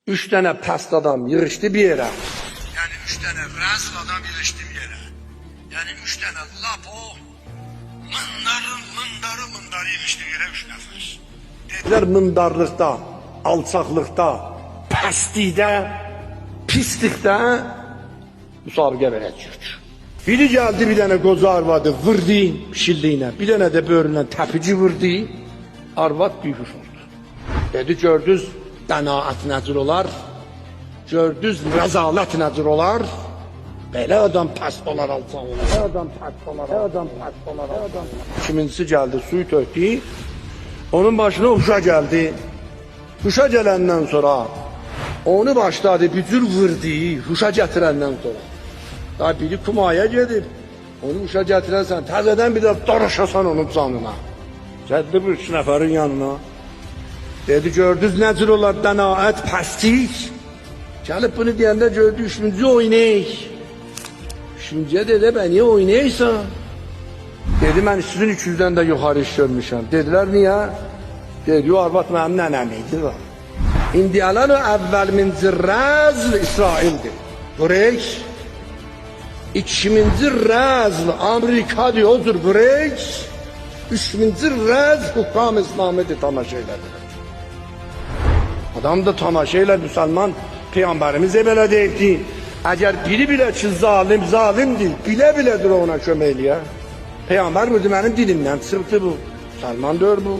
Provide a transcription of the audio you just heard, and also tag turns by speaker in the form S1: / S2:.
S1: Üç tane past adam yığıştı bir yere. Yani üç tane rezil adam yığıştı bir yere. Yani üç tane lapo, mındarı yığıştı bir yere üç nefer. Dediler mındarlıkta, alçaklıkta, pestlikte, pislikte müsabiqə verəcəyik. Biri geldi bir tane koca arvadı vurdu şilliğine, bir tane de böğründen tepici vurdu, arvad büyük oldu. Dedi gördünüz dənaət necir olar, gördünüz rəzalət necir olar, belə adam pəst olar, alçaq olar, belə adam pəst olar, belə adam pəst olar, belə adam. İkincisi geldi suyu tökdü, onun başına huşa geldi. Huşa gələndən sonra onu başladı bir cür vurdu, huşa gətirəndən sonra. Daha biri kumaya gedib, onu huşa gətirərsən, təzədən bir də daraşasan onun canına. Gəldi bu üç nəfərin yanına. Dedi gördünüz necir olar dənaət, pəstlik. Gəlib bunu deyəndə gördü üçüncü oynayıq. Üçüncüyə dedi ben niye oynayırsan? Dedi mən sizin üçüncüdən də yuxarı iş görmüşəm. Dedilər niyə? Dedi o arvad mənim nənəmiydi var. İndiyalan o əvvəl min zirrəzl İsraildir. Qureyş. İkinci rəzl Amerika diyordur Qureyş. Üçüncü rəzl hukam İslamidir tamaşa elədir. Adam da tamaşa elə Müslüman Peygamberimiz belə deyibdi. Eğer biri bile ki zalimdir, bile ona kömək eləyə. Peygamber buyurdu benim dilimden çıktı bu. Müslüman diyor bu.